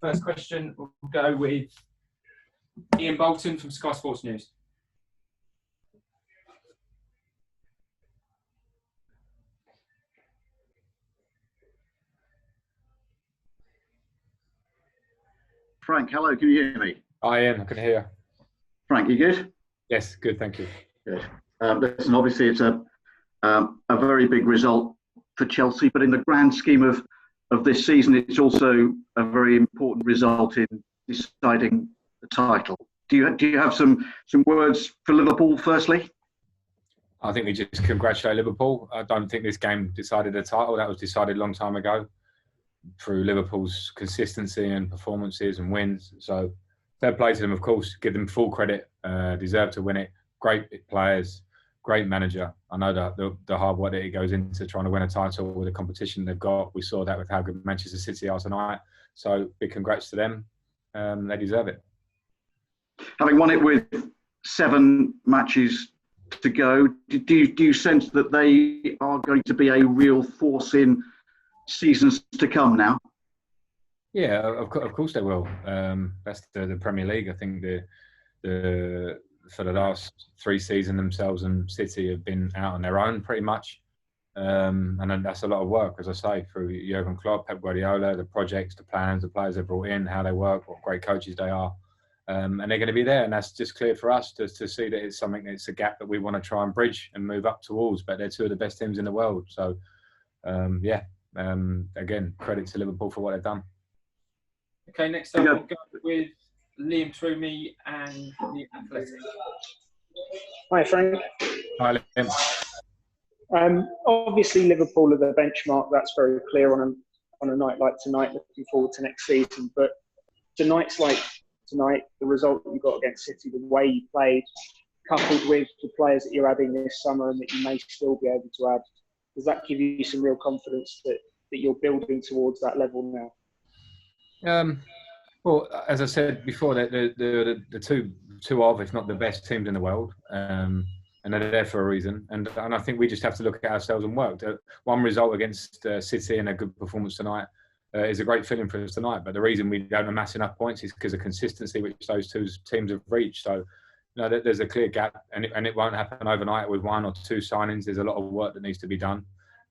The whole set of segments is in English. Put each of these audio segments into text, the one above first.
First question, we'll go with Ian Bolton from Sky Sports News. Frank, hello, can you hear me? Hi Ian, I can hear you. Frank, you good? Yes, good, thank you. Good. Listen, obviously it's a very big result for Chelsea, but in the grand scheme of this season, it's also a very important result in deciding the title. Do you have some words for Liverpool firstly? I think we just congratulate Liverpool. I don't think this game decided the title. That was decided a long time ago through Liverpool's consistency and performances and wins. So fair play to them, of course. Give them full credit. Deserve to win it. Great players, great manager. I know that the hard work that it goes into trying to win a title with the competition they've got. We saw that with how good Manchester City are tonight. So big congrats to them. They deserve it. Having won it with 7 matches to go, do you sense that they are going to be a real force in seasons to come now? Yeah, of course they will. That's the Premier League. I think the for the last 3 seasons, themselves and City have been out on their own pretty much, and then that's a lot of work, as I say, through Jurgen Klopp, Pep Guardiola, the projects, the plans, the players they brought in, how they work, what great coaches they are, and they're going to be there. And that's just clear for us to see that it's something that's a gap that we want to try and bridge and move up towards. But they're 2 of the best teams in the world. So again, credit to Liverpool for what they've done. Okay, next up we'll go with Liam Twomey and the Athletic. Hi, Frank. Hi, Liam. Obviously, Liverpool are the benchmark. That's very clear on a night like tonight. Looking forward to next season. But tonight's like tonight, the result that you got against City, the way you played, coupled with the players that you're adding this summer and that you may still be able to add, does that give you some real confidence that you're building towards that level now? Well, as I said before, the two of, if not the best teams in the world, and they're there for a reason. And I think we just have to look at ourselves and work. One result against City and a good performance tonight is a great feeling for us tonight. But the reason we don't amass enough points is because of consistency which those 2 teams have reached. So, there's a clear gap, and it won't happen overnight with 1 or 2 signings. There's a lot of work that needs to be done.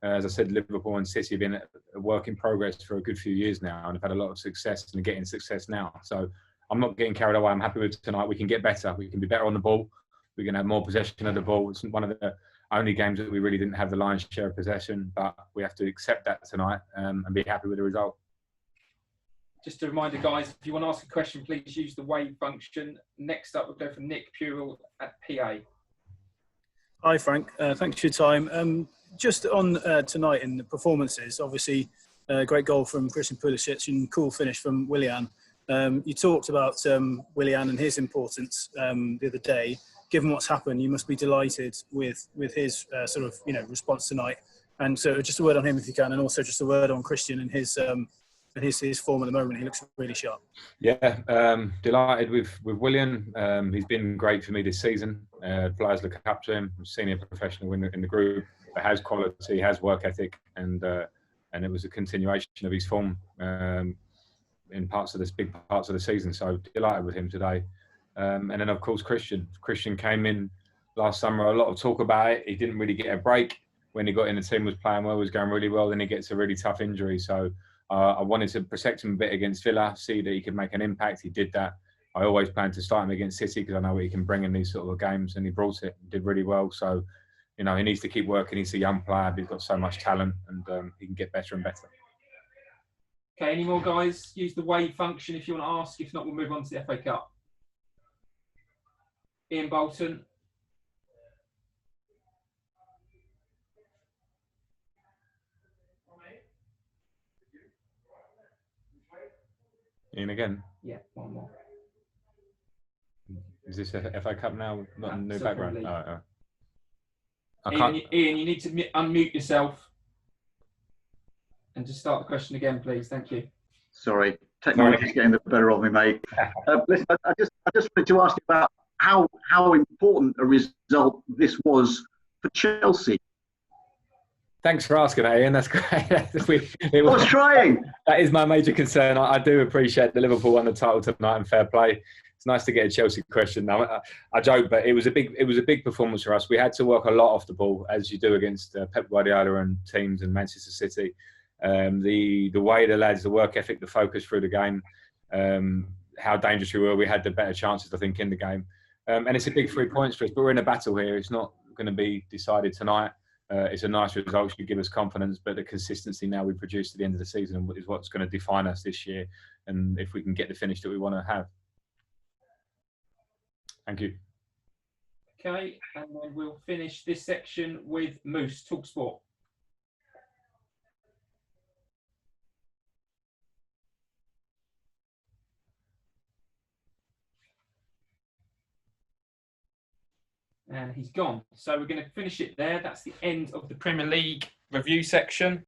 As I said, Liverpool and City have been a work in progress for a good few years now, and have had a lot of success and are getting success now. So I'm not getting carried away. I'm happy with tonight. We can get better. We can be better on the ball. We can have more possession of the ball. It's one of the only games that we really didn't have the lion's share of possession, but we have to accept that tonight and be happy with the result. Just a reminder, guys, if you want to ask a question, please use the wave function. Next up, we'll go for Nick Purell at PA. Hi, Frank. Thanks for your time. Just on tonight in the performances, obviously, great goal from Christian Pulisic and cool finish from Willian. You talked about Willian and his importance the other day. Given what's happened, you must be delighted with his response tonight. And so, just a word on him if you can, and also just a word on Christian and his form at the moment. He looks really sharp. Yeah, delighted with Willian. He's been great for me this season. Players look up to him. Senior professional in the group. Has quality, has work ethic, and it was a continuation of his form in big parts of the season. So delighted with him today. And then of course Christian came in last summer. A lot of talk about it. He didn't really get a break when he got in. The team was playing well, was going really well. Then he gets a really tough injury. So I wanted to protect him a bit against Villa, see that he could make an impact. He did that. I always planned to start him against City because I know what he can bring in these sort of games, and he brought it. Did really well. So. He needs to keep working. He's a young player, but he's got so much talent, and he can get better and better. Okay, any more guys? Use the wave function if you want to ask. If not, we'll move on to the FA Cup. Ian Bolton. Ian again? Yeah, one more. Is this a FA Cup now? Not a new background? Oh. Ian, you need to unmute yourself and just start the question again, please. Thank you. Sorry, technology's getting the better of me, mate. Listen, I just wanted to ask you about how important a result this was for Chelsea. Thanks for asking, Ian. That's great. I was trying. That is my major concern. I do appreciate the Liverpool won the title tonight and fair play. It's nice to get a Chelsea question. Now, I joke, but it was a big performance for us. We had to work a lot off the ball, as you do against Pep Guardiola and teams and Manchester City. The way the lads, the work ethic, the focus through the game, how dangerous we were. We had the better chances, I think, in the game. And it's a big 3 points for us, but we're in a battle here. It's not going to be decided tonight. It's a nice result, should give us confidence, but the consistency now we produce at the end of the season is what's going to define us this year, and if we can get the finish that we want to have. Thank you. Okay, and then we'll finish this section with Moose, Talk Sport. And he's gone. So we're going to finish it there. That's the end of the Premier League review section.